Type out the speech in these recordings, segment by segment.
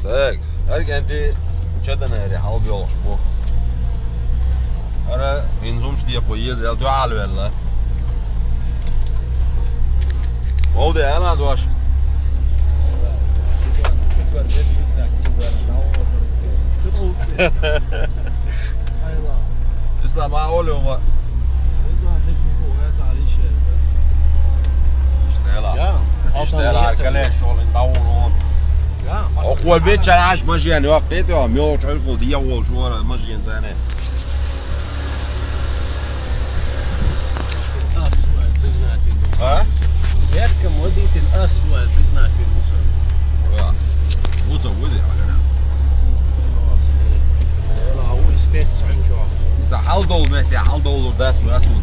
Steaks. Erkenti كده حاول بيوش بو. أنا إنزومش دي كويس يلا تعال ولا. هو ده أنا دوش. إسلام معقول يوم. Ja, اشتغل كلاش شغل يطورون. أقوى البيت كان عاش ماشي يعني وقت يا ميوش عقول دي أول شهر ماشي إنسانه. أسود بزناتين. ها؟ يركم وديت الأسود بزناتين وصل. Ja. Moet zo worden ja. لا هو سبيت عن شو. إذا حلدول met ja حلدول بس ما أسمع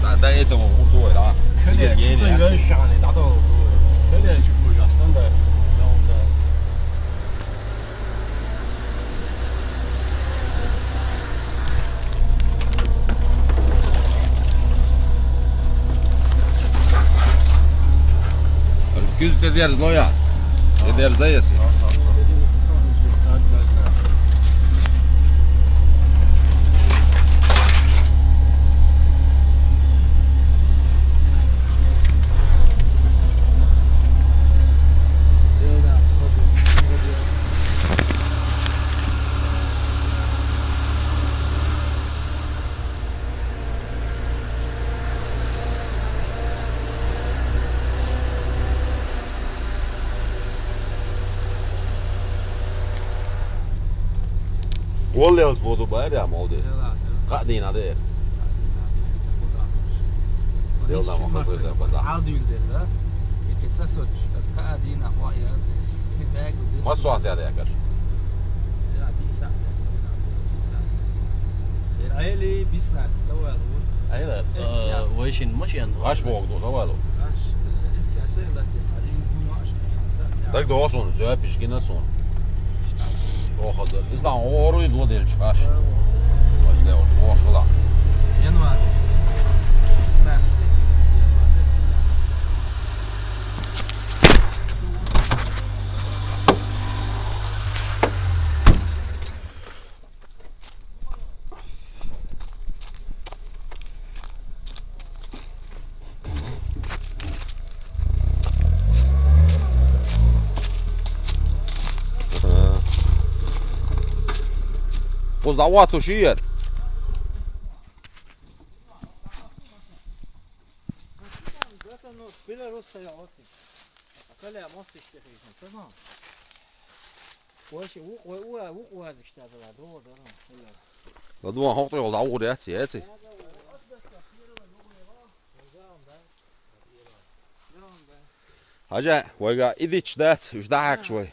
صار. ده إيه تمام هو دوي لا. كله شو يعني دعوة. كله شو بقول ستاندرد. Küzde diğer zloya. Diğer zayısı. Olhos vou do bairro é a molde. Cadina dele. Deu lá uma coisa da bazar. عادي يقدر يكتسسوش كادين احوايا في باج ما صوت يا ذاكر. لا بيساعد العيلي بيسناد سوى أيوة ويشين ماشي أنت. Kaç bu oldu da var o. ده ده ده son cevap pişkine son. O hazır. İslam o orayı da değil çıkar. Başla o şurada. ينوار Pozdałatu szyjer. Dat doen we hard al de oude het. Haja, ويجا إذا شدات وشدعك شوي.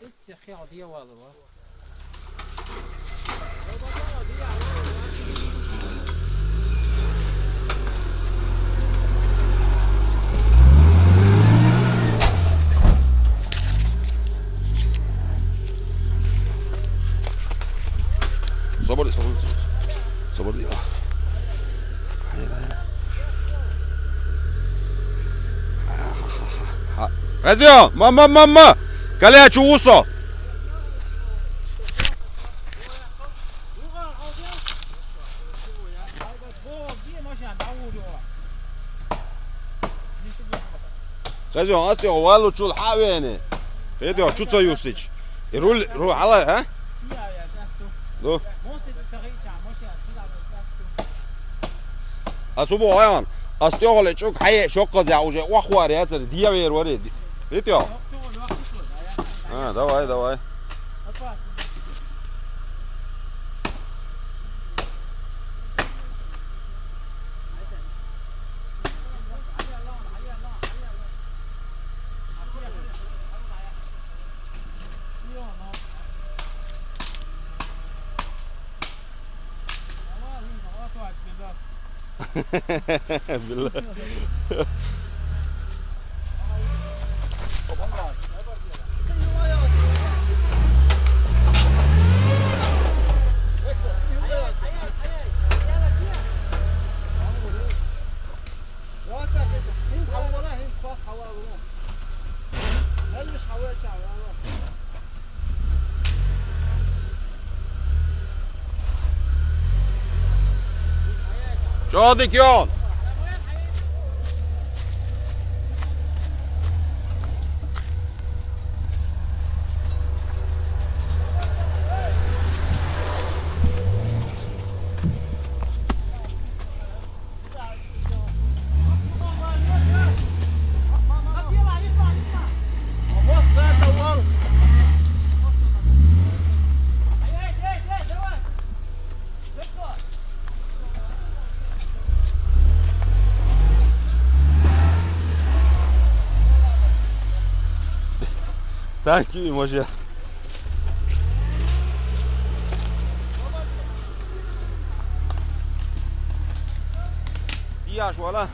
صبر لي Razio, mama, kalea chuuso. Razio, asti ovalu chul havene. Fedio, chutso yusic. Irul, ala, ha? Do. Asubo ayan. Asti ogale chuk haye shokka zauje wa khwari hatsar diya ver wari. Fedio. Давай. بالله Çadık yon. Thank you, Moshe. Dias, voilà.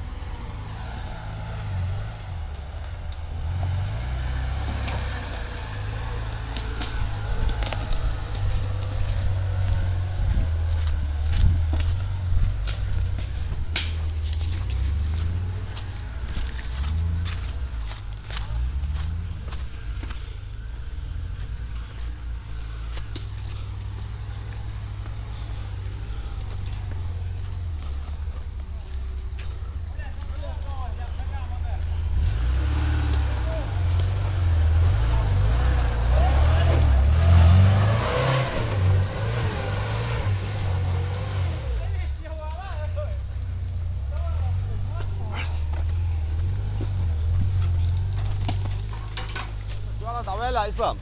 Tavela İslam.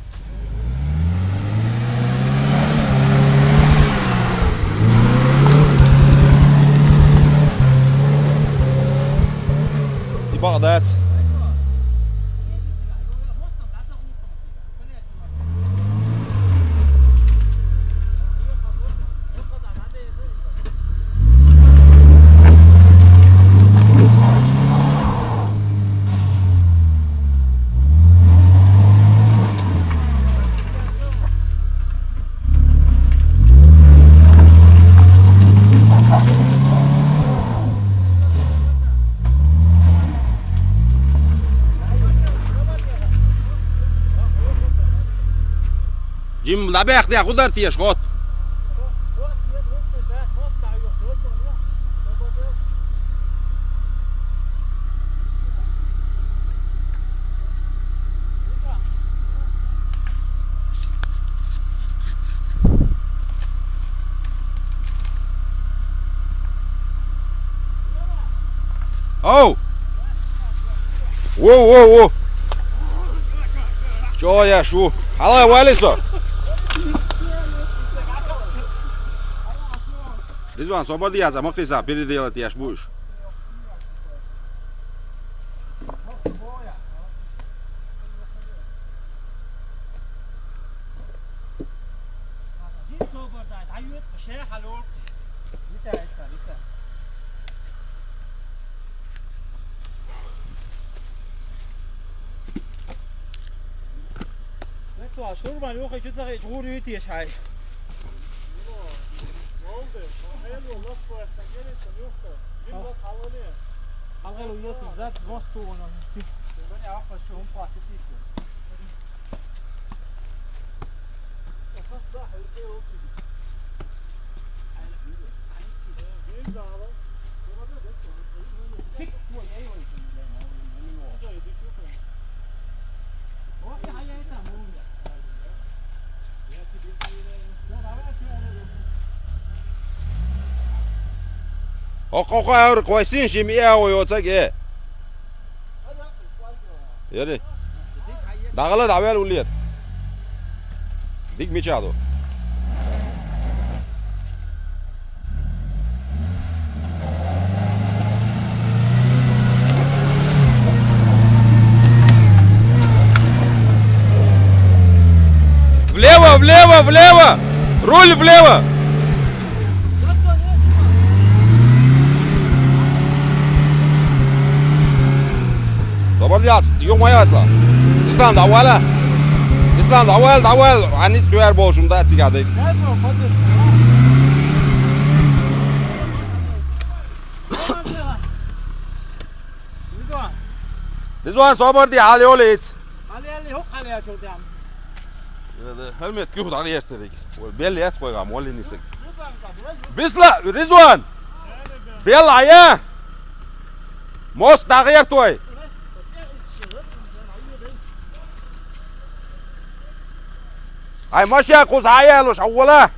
Die Bagdad. Jim labek dia khudar tiya shot. Oh. Whoa. Şo ya şu. Hala valiso. Rizvan sobar diye ama kısa biri diye ihtiyaç bu iş. شروع من یه خیلی چیزی جوری تیش های. Oqoqa qo'ysin shimiya o'yotsaga. Yeri. Dag'ala davel ulir. Dik mechado. Влево! Руль влево! صبر دياس يوم ما يطلع اسلام دعواله اسلام دعوال عنيس دوير بولشum da tigade Rizwan صبر دي علي وليت علي هو علي شو helmet yuh da yertedik belli et koygan molli nisik Bisla Rizwan Bella, ja? Most dagher toy. Ay ماشي خذ عيال وش أوله.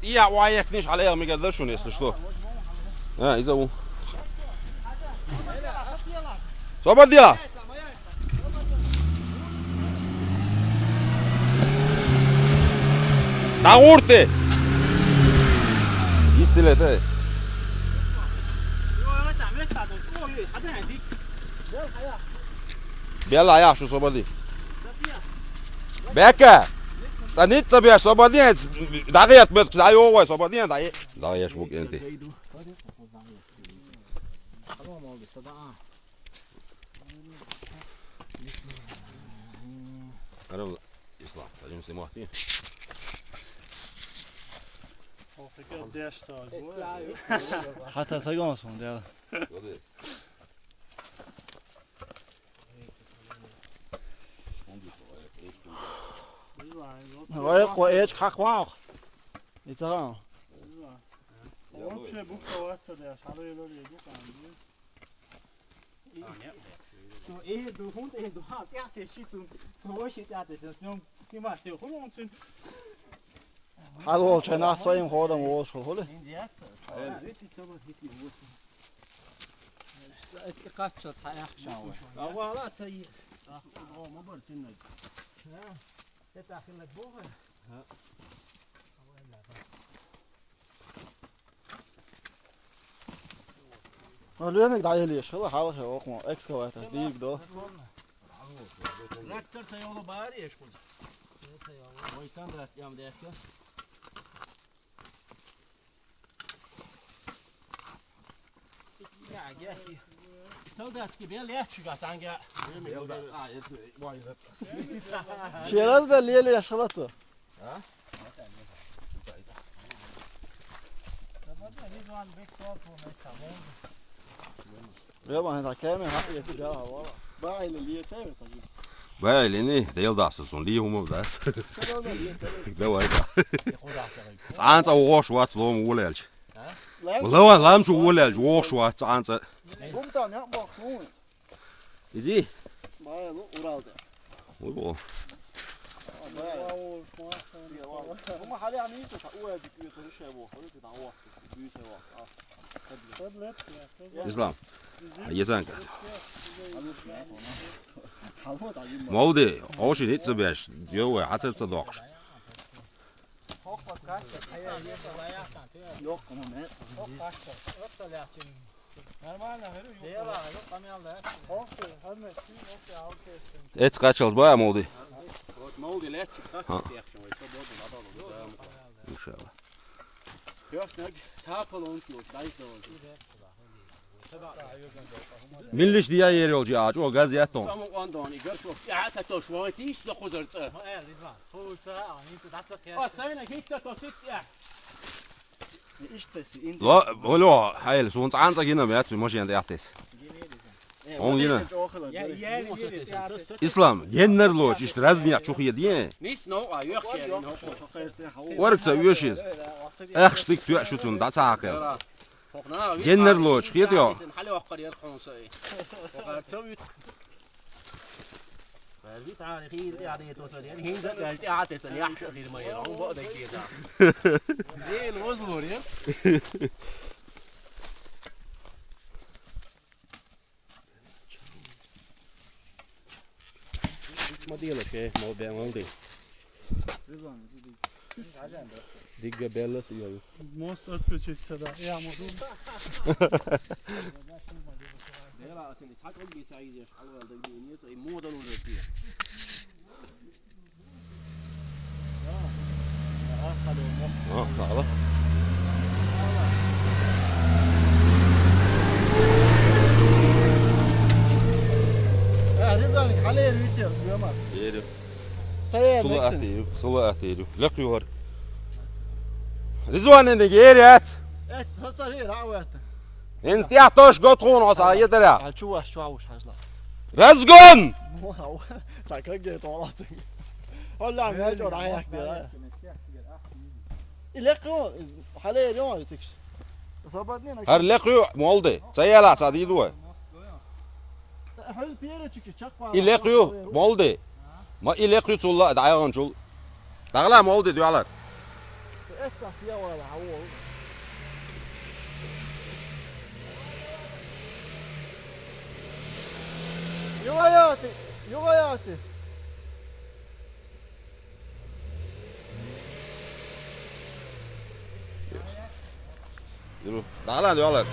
Ja, وعيك نيش عليها ما قدرش ونيس شلون. إذا هو. صبر ديلا. دعورته. يستلته. بيلا يا شو صبر دي. بكا. صنيت صبيا صبر دي دقيقة بس دايو صبر دي داي. دايش بوك أنت. أنا يصلح تجيب سماحتي. حتى سيقومون ده. غير قويش خاخ واق. يترى. Du hund du har det shit som shit det som stimar det hon som Hallå, tjena, så en hård om års håll. اتقاتشت حيحشاوي. والله تي ما برسنك. تدخل لك بوها. Lønning der lige skiller har jeg også ekskavator det då. Traktor säger jag bara det skulle. Vad är standard ja men det är det. Ja, jag. Så där ska vi lära sig att anga. Şeraz belli yaşalatı. Ha? Ja, man har kamer har jeg til der var. Bare en lille kamer så. Hvad lige det er der så lige homo der. Det var ikke. Anza واشوات لو مولالش. والله لام شو ولالش واشوات anza. Bumdan yapma nu. İzi. Bayağı uraldı. Bu. هم حاليا عم ينتج حقوق بيقولوا شيء ابو خلص يدعوا بيسوا İslam. Yesan. Molde, oshi hitze beş. Yo, hatsetze doch. Yok ama ne? Et kaçal baya molde. Molde lätt İnşallah. Hörst du, Tapel und los, da ist Milliş diye yer yolcu ağacı o gaz yattı. Tamam ondan iyi gör. Ya hatta to şu değil size kuzartsa. Ja, Rizwan. Holza, nicht das doch ja. Ah, sen hiç to sit ya. İşte in. La, lo, hayır, sonst anza yine mi yatıyor maşinen de yattıyız. On yine. İslam, genler loç işte razniyak çok iyi diye. Nis no a yok ya. Varıksa üyeşiz. Ekşlik tüyşütün da sağır. Genler loç gidiyor. Hali وقر يرقون شيء. وقر تسوي. فالبي تاريخي يعني توصل يعني هين ده قاعد تسال يحشي غير ما يرون بقى كده. ايه الغزور يا. ما ديلك ايه ما بيعمل Digga bellet gör ju. Måste uppbryta där. Ja, måste. Det är alltså inte tack om vi säger det allvar det är ju så i moden och det. Ja, hallå. Ja, hallå. Ja, Rizwan, hallå är ute, gömma. Det är det. Säg Sulu ahtiru, sulu ahtiru. Löküyor. Rizvan'ın da geri et. Evet, satar här har varit. Ins die Tosch Gott ron aus jeder. Ja, schon Hasla. Razgon! Wow. Sag kan ge to la ting. والله ما جور عليك دير. يلقوا حاليا اليوم تكش. صابتني انا. Her lekju molde. Sayala sadi du. حل بيرو تشك تشق. İlekju molde. Ma ilekju sulla dayan çul. Dağla molde diyorlar. افتح فيها ولا هو. يغياتي يغياتي. Yürü. Dağla diyorlar.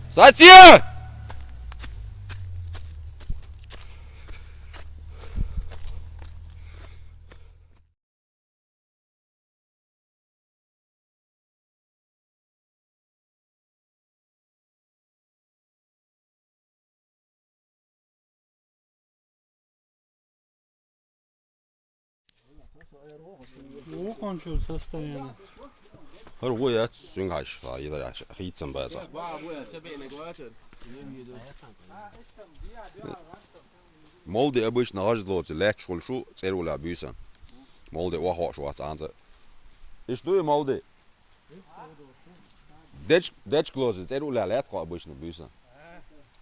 Satya! Wo konuşuyoruz hasta yani? Hör wo jetzt Süngasch, da jeder ja Ritzen besser. Molde обычно ажлоцы лег шулшу церула бюсэн. Molde охо шуац анзе. Иш дуй молде. Деч клозе церула лег обычно бюсэн.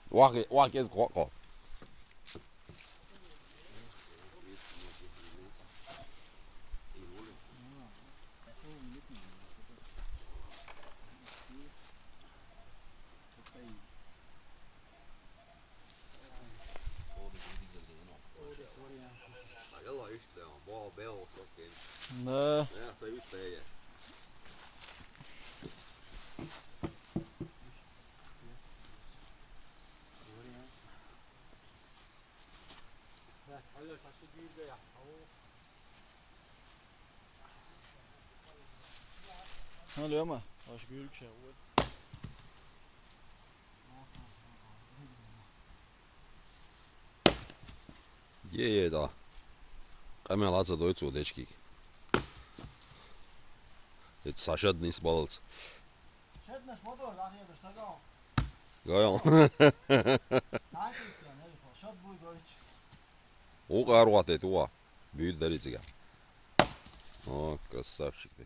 Вах из кроко. Ne. Ja, så ut det. Ha lører mig. Og skylde til hovedet. Je da. Камера лаца дойцу у дечки. Это Саша Днис Балц. Шеднеш мотор, да не да штагал. Гайл. Так, не, шот будет дойч. О, каруат это уа. Бьют дарицага. О, красавчик ты.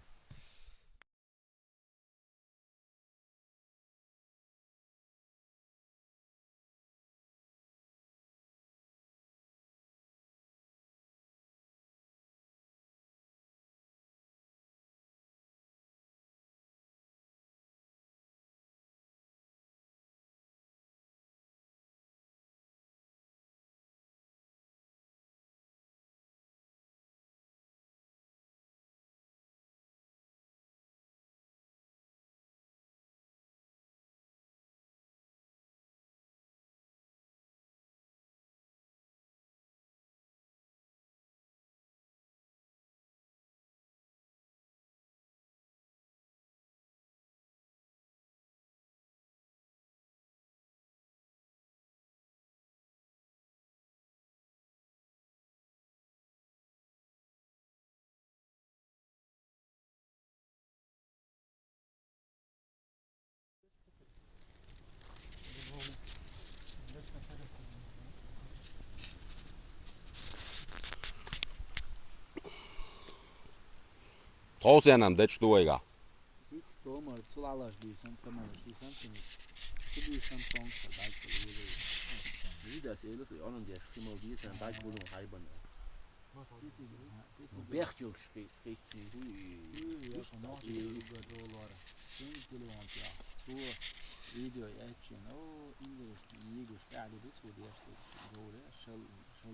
Tausenam deci duega. Hiç doğmur, çulalar değilsen, samalar değilsen, seni. Değilsen son kadar. Wie das ehrlich, auch noch der Stimme, wie ist ein Beispiel und Heiben. Bertjux richtig. فيديو ياتشن او انجلش يجوش قاعد بيتفود يشتغل دوري شل شو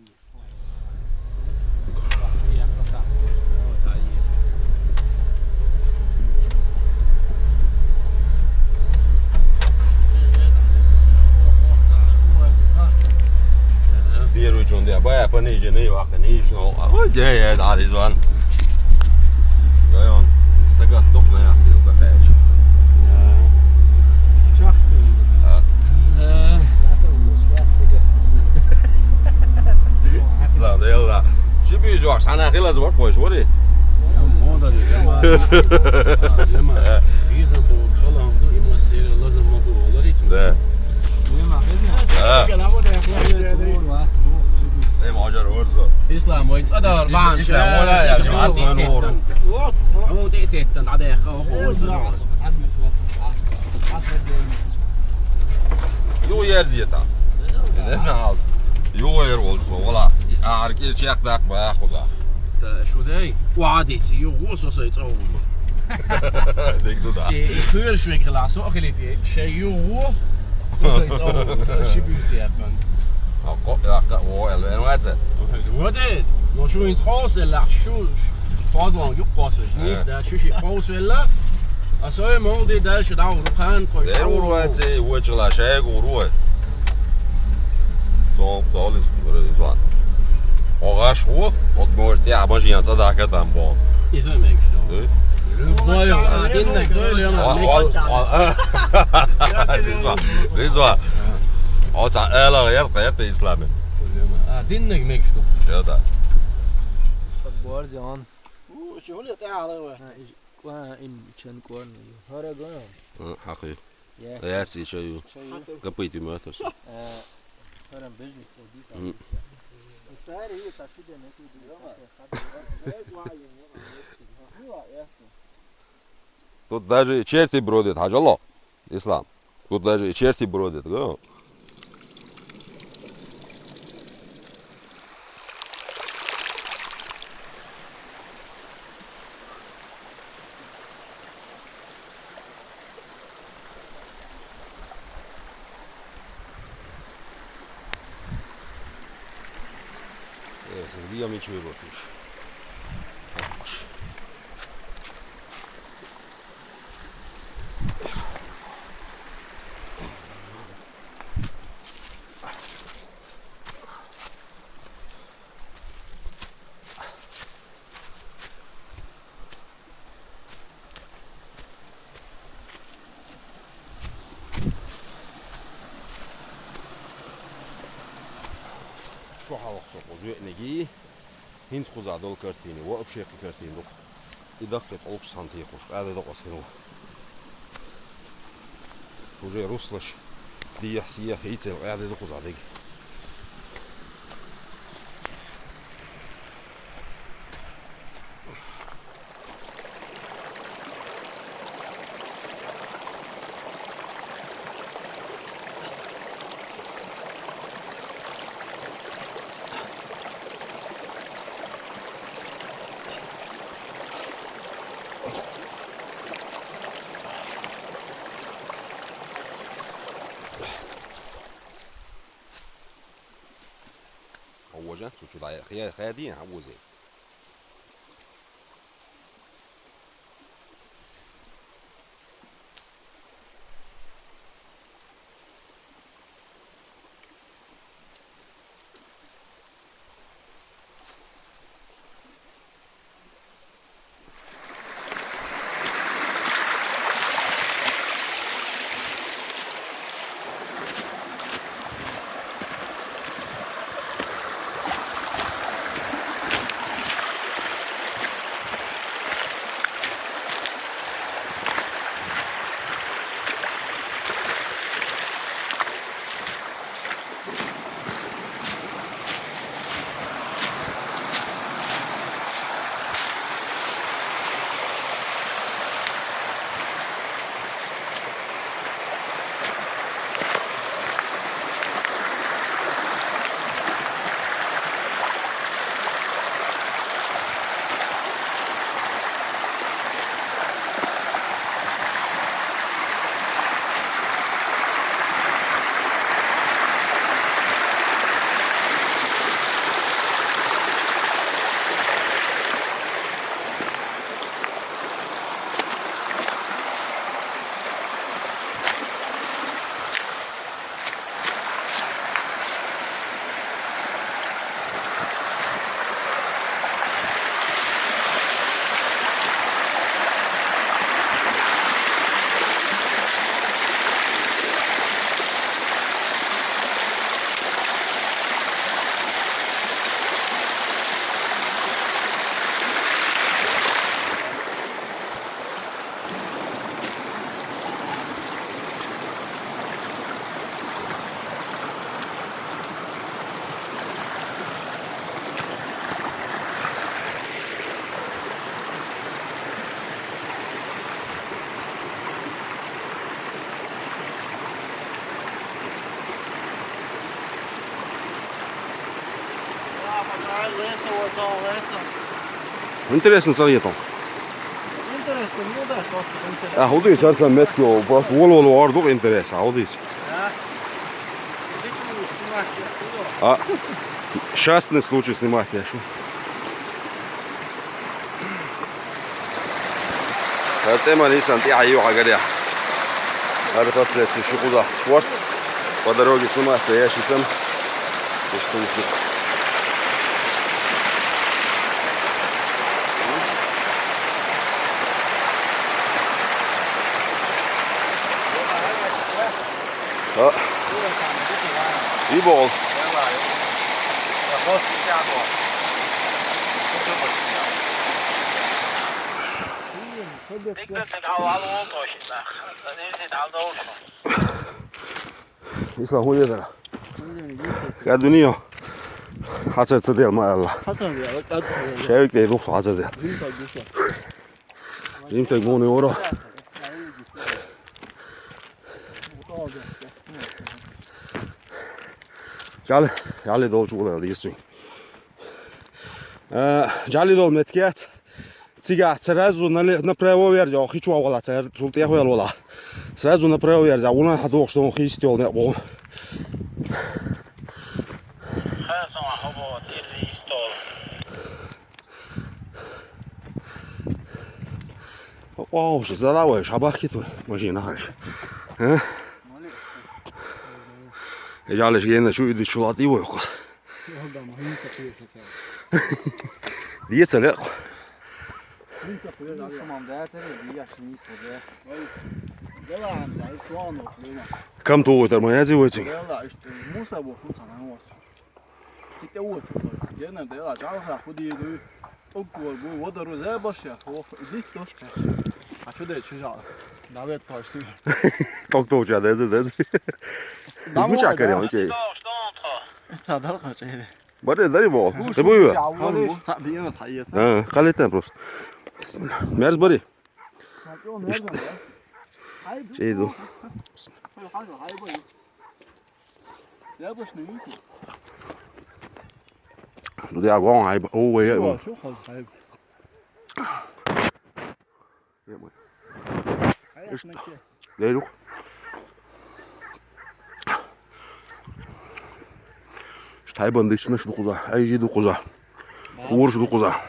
يقصع او تعيين Первый чон да бая пониже не вакни шно. А де да Rizwan. Gayon sagat topna yaxshi zaxaych. İslam yalla. Şu büyüz var sana hilaz var koş var. Ja, moda diyor. Yema. Bizim bu kalan bu imoseri lazım mı bu olur için. De. يما Ha. خدنا Ey macar orzo. İslam oyun adar ban. İslam ولا يا جماعة نور. هو دقيقتين عداقة وهو Yo yer ziyeta. Ne al? Yo yer olsa valla. Arki çekdak baya kuza. شو داي وعادي يغوص وسيتصور Dekdu da. كل شوي كلا سو اخلي دي شيء يغو سيتصور شي بيسي ابن Ja, o elven vatsa. ودي لو شو يتخوص لا شو فازوان يقاس نيس ده شو شي خوص ولا اسوي مولدي ده شو داو روخان خوي Der urvatsa uçla şey urvat. Zo ist Rizwan. Ogaş o, ot может ya başın sadaka tam bu. izlemek işte بايو عادينك دول Rizwan. O ta ela yerta İslam'ı. عادينك ميكشتو Şurada. اصبر زيان شو اللي تعال هو كوا ام تشن كورن هرا غو Hakı. يا Evet şey kapıyı mı atar? هرا بزنس ودي الثاني هي تشيد نكو دي Тут даже черти бродят, хажало. Ислам. Тут даже черти бродят, да? Сергей ничего не работаешь. شو حوقت وزوء نجي هند خزع دول كرتيني وأبشيق كرتين دوك إذا كنت أوكس سنتي خوش هذا دوك أسكنوا وجي روسلش دي يحسيه خيتة وهذا دوك خزع ديك هو جات شو ضايع خيادين عوزي Интересно советом. Interesno, nu da, to interesno. Ja, hoe is dat met jou? Wat wel hard ook interesse, hoe is? А, счастный случай снимать, я шо. Это мы не санти, а ее агадя. Это последствия еще куда? Вот по дороге сниматься, я сейчас сам. И что еще? А, и бол. İslam huyudur. Kaduniyo. Haçatsa değil maalla. Şevik değil ruh haçat değil. Rimtek bunu ora. Jali dol čula lisu. Jali dol metket. Ciga сразу направо верзя, хочу авала, тут я хуяла. Сразу направо верзя, у нас хадок, что он хистел не был. Вау, что задавай, шабахи твой, машина хальш. Я лишь гена чую, чулат его его. Диется легко. Kam tu uite, mă ia zi uite. Tok tu uite, dezi. Nu ce care am ce. Bă, dă-i bol. Te băi. Ha, calitate prost. Mers bari. Ce du? Du de agora hai. Oh, é. Dei Tayban dışına şu dokuza, ayıcı dokuza, kuğur şu dokuza.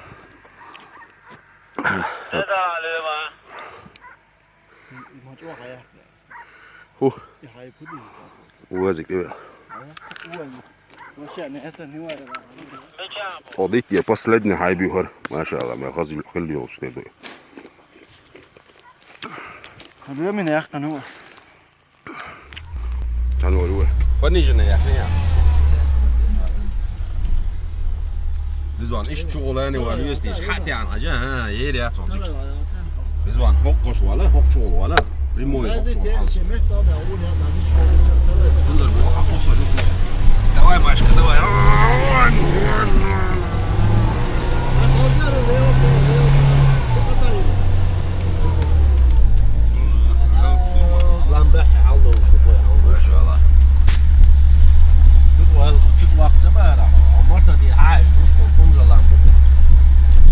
Uazık değil. Odit je последний хайбюхер, машалла, мы хазил хлил что это. Hadi mi ne yakın o? Tanıyor o. Banijene yakın ya. بزوان إيش شغلاني ولا يستيج حتى عن حاجة ها يري أتصدق بزوان حقش ولا حق شغل ولا ريموي حق شغل سندر بروح أخصه شو تسوي دواي ماشي دواي لامبح حلو شوفوا ما شاء الله تطلع سبارة عمرت دي حاجة مش ممكن زلام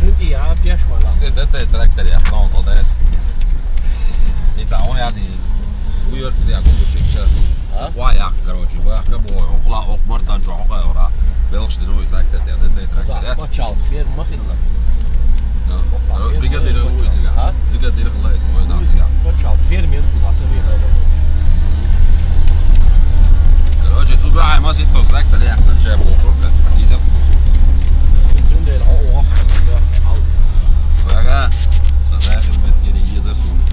سنتي يا بيش ولا ده تراكتر يا حنان قداس يتعاون يعني سوير في دي أقول شيء وايا короче وايا كبو أخلا أقمرت أنجو حقا ورا بلغش دنوي تراكتر ده تراكتر ما تشال فير ما خلنا brigadeiro الله يتجا ها brigadeiro الله يتجا نعم تجا ما تشال فير مين تبغى سوي هذا короче tu بقى ما ست تراكتر يا أخنا جايبه شرطة يزم سند العوق بقى صداقة المتجري يزر سوني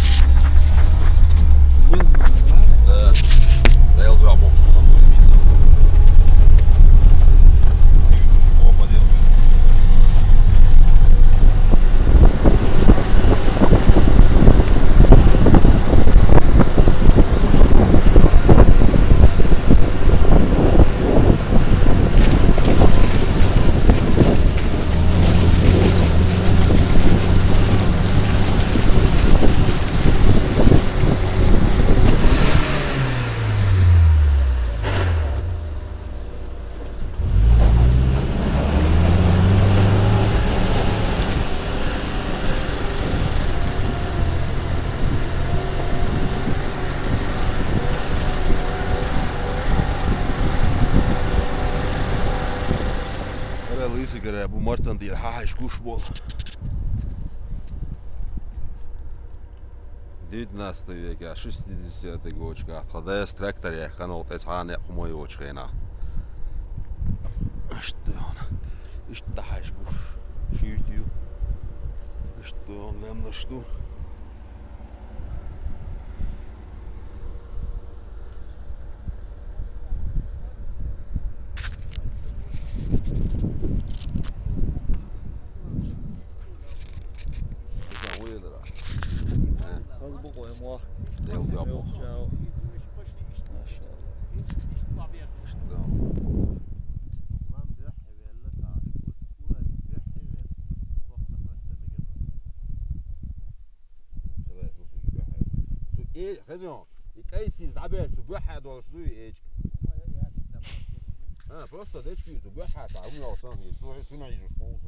لا يلدو عبوك Lise gre bu Martin dir ha kuş bol. Did nastoje ga 60 gočka. Tada traktor je kanal tes hane moje očkena. İşte ona. İşte daha kuş. Şuyutuyor. İşte ondan что. Az bu koyma. Del yapma. Ciao. ايه خزيون يكيسي تعبان سبوحة ولا شنو ايش просто дечки سبوحة تعاونوا اصلا شنو يجوا شموس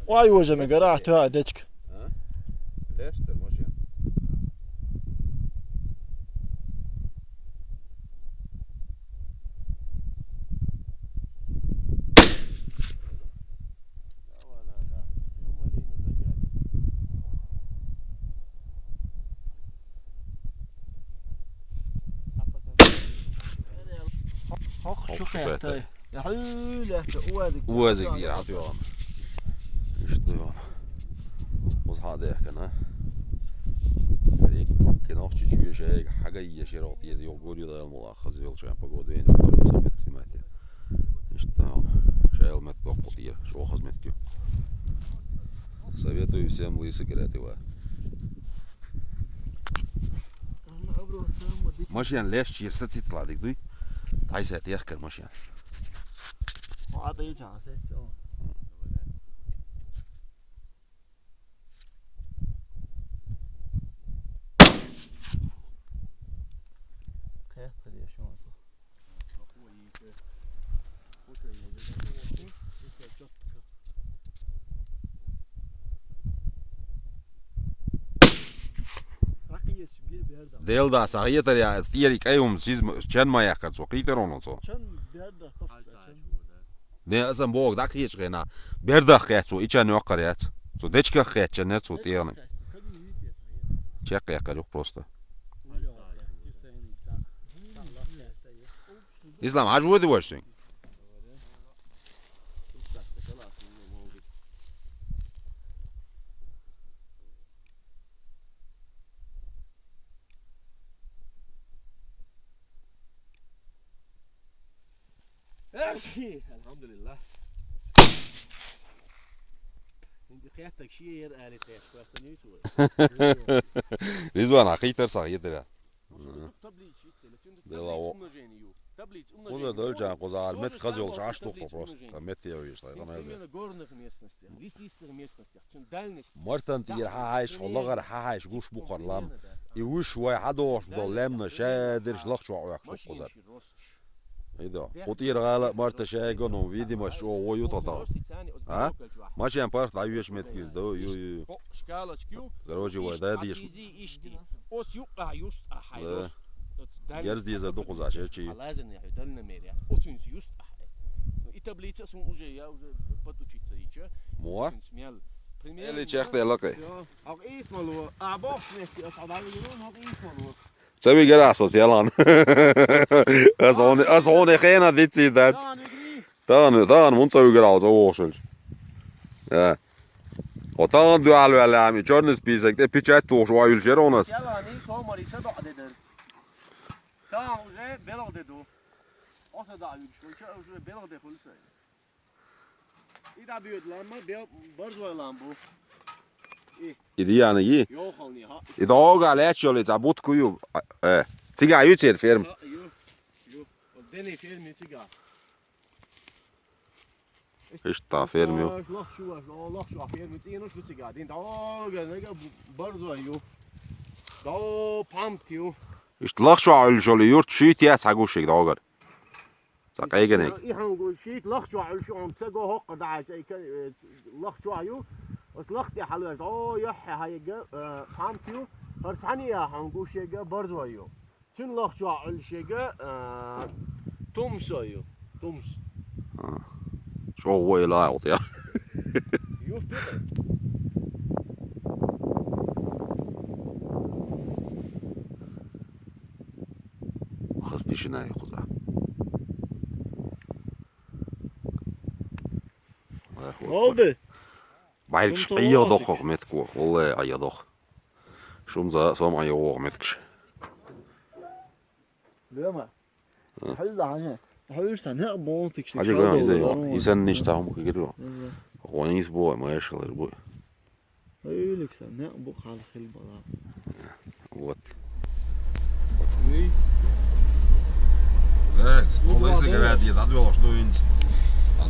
واي وجه مقرعته ديتك. ها ليش ترمشي شو خيرته يا حلوله وازق دي عطيون اشتغل وصحى ده كنا هريك كنا اختي شويه شيء حاجه هي شيء راضي يقول لي المؤاخذ يقول شيء بقودين وقال مصابت سمعتي اشتغل شيء المتكو قطير شو اخذ متكو советую всем лысый гретева ماشيان ليش يستي تطلع ديك دي تعيسات يخكر ماشيان عطيه جاسه Del da sahiyeter ya stierik ayum siz çen ma yakar so kriter onun so. Çen berda tafta. Ne azam bog da hiç gena. Berda khayat so içen yakar yat. So dechka khayat çen so tiyan. Çek yakar yok просто. İslam acıdı baştın. الحمد لله انت خياتك شيء يرقى لتاخ فسنيت Rizvan hakiter sahiyeter ya. Куда дольча коза мет казол шаштук просто мет я вижу там Мартан тир хааиш холлагар хааиш гуш бухарлам и уш вай хадош долемна шадер шлах шо yak шо козар ايدا قطير غالا مارتا شايغون وفيدي مش او يوتا ها ماشي ام بارت عيوش متكي دو يو короче ودادي اوس يقع يسطح حيوس جرز دي زادو قزا شيرشي لازم يحدلنا ميريا اوتنس يسطح ايتابليتس اسم اوجيا باتوچيتسيچا مو سميال اللي تشخت لقي او اسمه اعباف نفتي اصعد على يلون او اسمه تسوي جراسوس يلا أصوني خينا ديتسي دات تان منصوي جراس أوشل وتان دو على العامي جورنس بيزك ده بيتشات توش وايل جيرونس يلا ني كوماري صدق ددر تان وجه بلغ ددو أصدق يشوف شو وجه بلغ ده كل شيء إذا بيود لما برضو لامبو إذا يعني إيه يو خوني ها إذا أوجع لاتشوا اللي تعبوت كيو تيجي عيوتير فيرم يو ودني فيرم تيجي إيش تا فيرم يو لخ شو فيرم تيجي شو تيجي دين داوجا نجا برضو يو داو بامت يو إيش تلاخشوا على شو اللي يورت شيت يا تعجوش كده أوجر تقيجني إيه هنقول شيت لخ شو على شو عم تسجوا هق دعاء لخ شو عيو بس لختي حلوة يح هاي بامت يو خرسانية هنقول شيء برضو أيو شن لخ شو عل شيء تومس أيو تومس شو هو لا يا يوف بيته خاص شنو ياخذ oldu بعد شقيه ضخ متكو والله اي ضخ شو مزا صوم اي وق متكش Lama. Halla hani. Hayırsan ne bontik işte. Acı kan izle. İnsan ne işte hamur geliyor. Onis bu ama yaşlar bu. Öyle sen ne bu hal bala. Вот. Ey. Evet, dolayısıyla geldi. Hadi yavaş doyunç.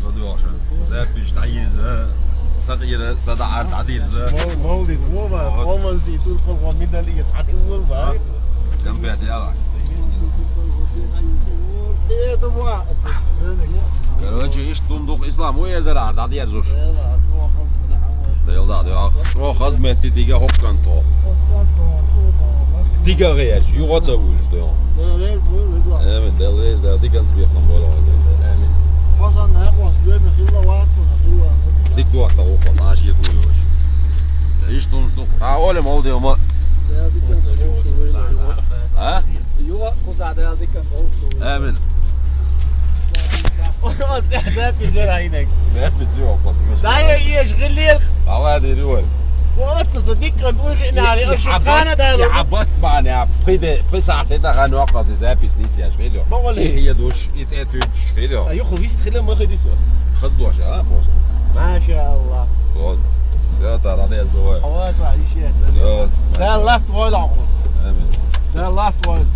Hadi yavaş. Zapiş tayiz. صغيرة صدع عدير مولدي زوما والله زيتون فوق من اللي يصعد اول ما جنب يا ديالك ايه ده واحد Короче, iş tunduk İslam o yerler ardı hadi yer zor. Değil da diyor. O hizmeti dige hokkanto. Dige yer. Yuğa çavuş diyor. Evet, delreis der digans bir kan böyle var. Amin. Hasan ne yapmış? Böyle hilla vakti Dik duakta oklas aşiye koyuyor. İş tunduk. Ha oğlum oldu diyor ama. Ha? Yok kozada ya dikkat olsun. Amin. والله زابي زي عينك Zehbi ziyo oklas. لا يشغل لي Allah diyor. والله تصدق نقول يعني الشقانه ده يعبط معنا في ساعتين غنى وقص زابي سنيس يا شفيلو. بقول لي هي دوش اتاتو شفيلو. يا اخو بيستخدم ما خدي سوا خذ ها بوست. ما شاء الله خذ. يا ترى على الزواج. حوالي شيء يا لا الله طوال عمره امين. لا الله طوال